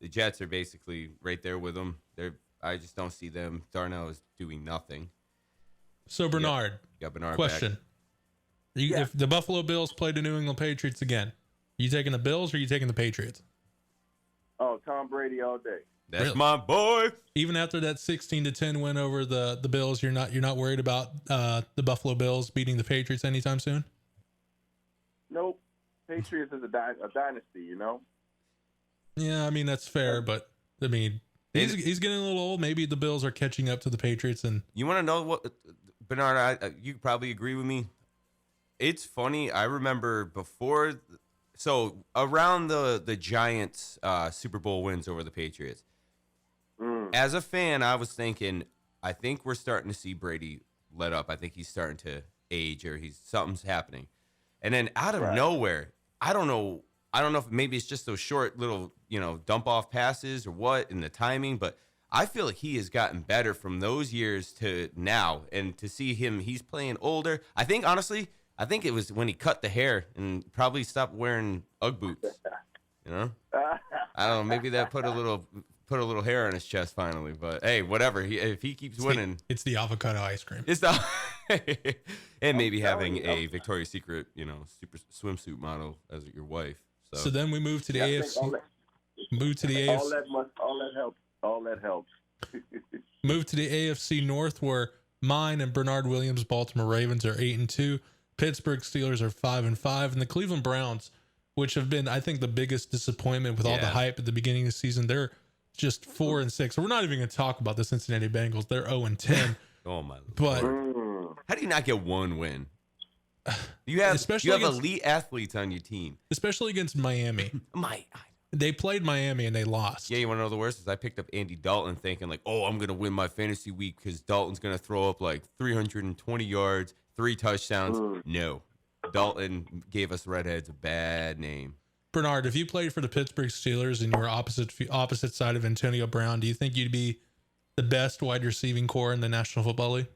The Jets are basically right there with them. I just don't see them. Darnell is doing nothing. So Bernard, you got Bernard question: back. If the Buffalo Bills play the New England Patriots again, you taking the Bills or you taking the Patriots? Oh, Tom Brady all day. That's Really? my boy. Even after that 16-10 win over the Bills, you're not worried about the Buffalo Bills beating the Patriots anytime soon? Nope. Patriots is a dynasty, you know? Yeah, I mean, that's fair, but I mean, he's getting a little old. Maybe the Bills are catching up to the Patriots. And you want to know what, Bernard, you probably agree with me. It's funny. I remember before, so around the Giants Super Bowl wins over the Patriots, as a fan, I was thinking, I think we're starting to see Brady let up. I think he's starting to age, or something's happening. And then out of nowhere, I don't know if maybe it's just those short little, dump off passes or what in the timing, but I feel like he has gotten better from those years to now. And to see him, he's playing older. I think, honestly, it was when he cut the hair and probably stopped wearing Ugg boots. I don't know. Maybe that put a little hair on his chest finally. But hey, whatever. If he keeps winning, it's the avocado ice cream. It's the and maybe having a Victoria's Secret, super swimsuit model as your wife. So then we move to the AFC. Move to the AFC. All that helps. Move to the AFC North, where mine and Bernard Williams' Baltimore Ravens are 8-2. Pittsburgh Steelers are 5-5, and the Cleveland Browns, which have been, I think, the biggest disappointment with all the hype at the beginning of the season, they're just 4-6. So we're not even going to talk about the Cincinnati Bengals. They're 0-10. Oh my! But how do you not get one win? You have elite athletes on your team, especially against Miami. They played Miami and they lost. Yeah, you want to know the worst is I picked up Andy Dalton thinking like, oh, I'm going to win my fantasy week because Dalton's going to throw up like 320 yards, 3 touchdowns. No, Dalton gave us redheads a bad name. Bernard, if you played for the Pittsburgh Steelers and you were opposite side of Antonio Brown, do you think you'd be the best wide receiving core in the National Football League?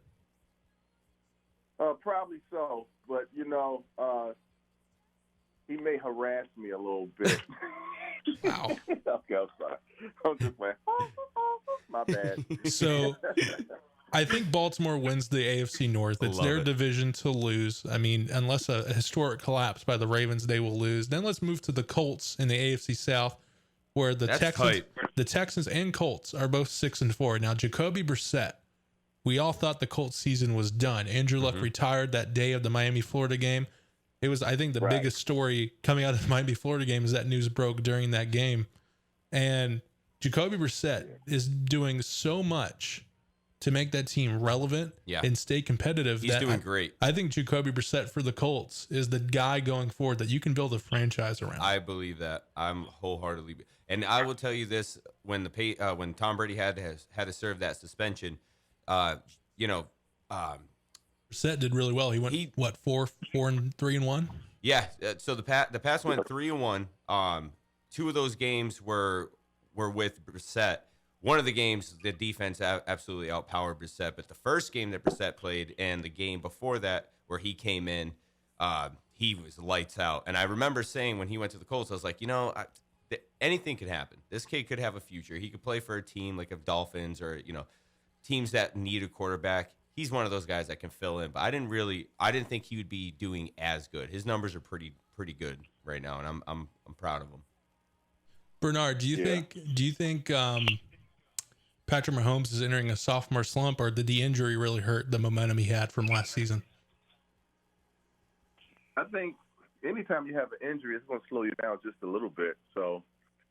Probably so, but he may harass me a little bit. Wow. Okay, I'm sorry. I'm just playing. My bad. So I think Baltimore wins the AFC North. It's their division to lose. I mean, unless a historic collapse by the Ravens, they will lose. Then let's move to the Colts in the AFC South, where the Texans and Colts are both 6-4. Now, Jacoby Brissett, we all thought the Colts season was done. Andrew Luck retired that day of the Miami-Florida game. It was, I think, the biggest story coming out of the Miami-Florida game is that news broke during that game. And Jacoby Brissett is doing so much to make that team relevant and stay competitive. He's doing great. I think Jacoby Brissett for the Colts is the guy going forward that you can build a franchise around. I believe that. I'm wholeheartedly, and I will tell you this: when Tom Brady had to serve that suspension, Brissett did really well. He went 4-3-1. Yeah. So the pass went 3-1. 2 of those games were with Brissett. One of the games, the defense absolutely outpowered Brissett. But the first game that Brissett played and the game before that where he came in, he was lights out. And I remember saying when he went to the Colts, I was like, anything could happen. This kid could have a future. He could play for a team like a Dolphins or, teams that need a quarterback. He's one of those guys that can fill in. But I didn't think he would be doing as good. His numbers are pretty good right now, and I'm proud of him. Bernard, do you think Patrick Mahomes is entering a sophomore slump, or did the injury really hurt the momentum he had from last season? I think anytime you have an injury, it's going to slow you down just a little bit. So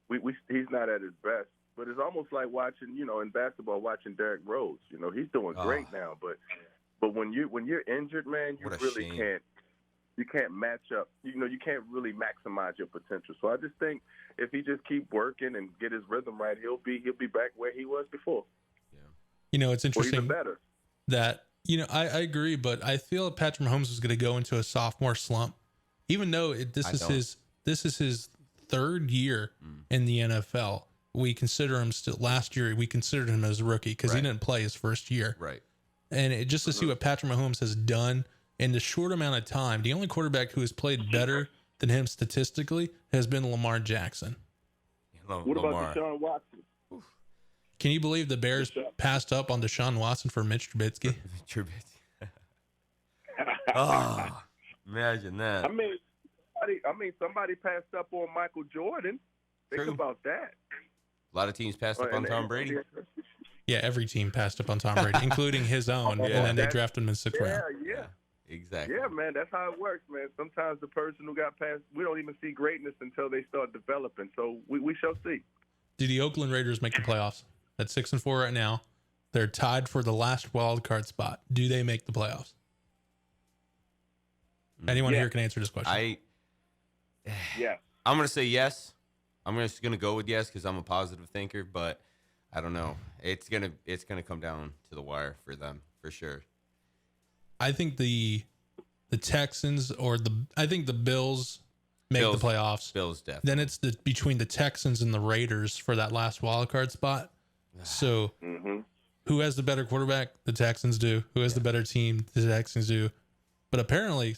he's not at his best. But it's almost like watching, in basketball, watching Derrick Rose. He's doing great now. But when you're injured, man, you really can't match up. You can't really maximize your potential. So I just think if he just keep working and get his rhythm right, he'll be back where he was before. Yeah. It's interesting. Or even better. That I agree, but I feel Patrick Mahomes is going to go into a sophomore slump, even though this is his third year in the NFL. We consider him still. Last year, we considered him as a rookie because he didn't play his first year. Right. And just to see what Patrick Mahomes has done in the short amount of time, the only quarterback who has played better than him statistically has been Lamar Jackson. What Lamar. about Deshaun Watson? Can you believe the Bears passed up on Deshaun Watson for Mitch Trubisky? Trubisky. Oh, imagine that. I mean, somebody passed up on Michael Jordan. Think about that. A lot of teams passed up on Tom Brady. Yeah, every team passed up on Tom Brady, including his own, and then they drafted him in 6th round. Yeah. Exactly. Yeah, man, that's how it works, man. Sometimes the person who got passed, we don't even see greatness until they start developing. So we shall see. Do the Oakland Raiders make the playoffs? At 6-4 right now, they're tied for the last wild card spot. Do they make the playoffs? Anyone here can answer this question. Yeah. I'm going to say yes. I'm just going to go with yes because I'm a positive thinker, but I don't know. It's gonna come down to the wire for them for sure. I think the Texans I think the Bills make the playoffs. Bills definitely. Then it's between the Texans and the Raiders for that last wild card spot. So who has the better quarterback? The Texans do. Who has the better team? The Texans do. But apparently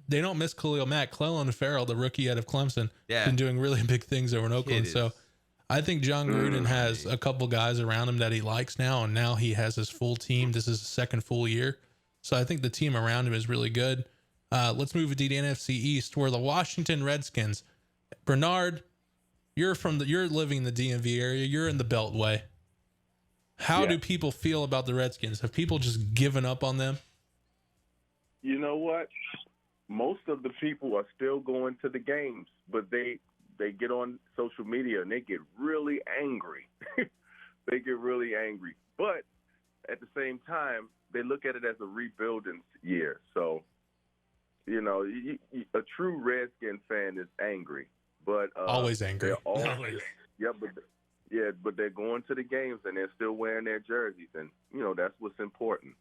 they don't miss Khalil Mack. Clellan Ferrell, the rookie out of Clemson, been doing really big things over in Oakland. So I think John Gruden has a couple guys around him that he likes now, and now he has his full team. This is his second full year. So I think the team around him is really good. Let's move to the NFC East, where the Washington Redskins. Bernard, you're living in the DMV area. You're in the Beltway. How do people feel about the Redskins? Have people just given up on them? You know what? Most of the people are still going to the games, but they get on social media and they get really angry. They get really angry. But at the same time, they look at it as a rebuilding year. So, you know, a true Redskin fan is angry. But always angry. Always. But they're going to the games and they're still wearing their jerseys. And, you know, that's what's important.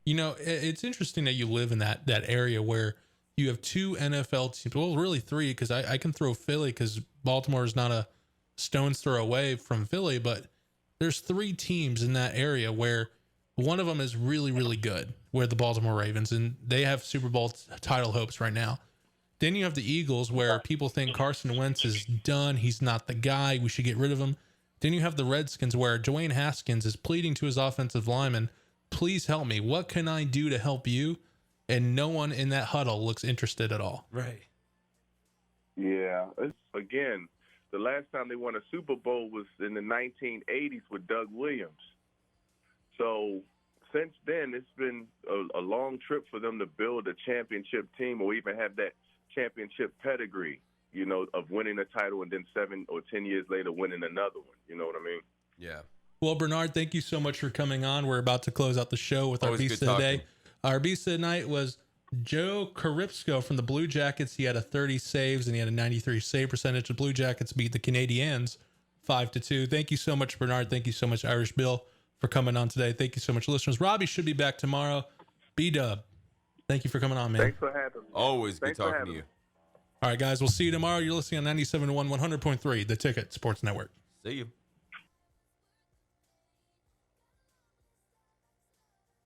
You know, it's interesting that you live in that area where you have 2 NFL teams. Well, really 3, because I can throw Philly because Baltimore is not a stone's throw away from Philly. But there's 3 teams in that area where one of them is really, really good, where the Baltimore Ravens, and they have Super Bowl title hopes right now. Then you have the Eagles, where people think Carson Wentz is done. He's not the guy. We should get rid of him. Then you have the Redskins, where Dwayne Haskins is pleading to his offensive lineman, please help me. What can I do to help you? And no one in that huddle looks interested at all. Right. Yeah. Again, the last time they won a Super Bowl was in the 1980s with Doug Williams. So since then, it's been a long trip for them to build a championship team or even have that championship pedigree, you know, of winning a title and then 7 or 10 years later winning another one. You know what I mean? Yeah. Well, Bernard, thank you so much for coming on. We're about to close out the show with our beast of the day. Our beast of the night was Joe Caripsco from the Blue Jackets. He had a 30 saves and he had a 93 save percentage. The Blue Jackets beat the Canadiens 5-2. Thank you so much, Bernard. Thank you so much, Irish Bill, for coming on today. Thank you so much, listeners. Robbie should be back tomorrow. B-Dub, thank you for coming on, man. Thanks for having me. Always good talking to you. All right, guys, we'll see you tomorrow. You're listening on 97.1, 100.3, The Ticket Sports Network. See you.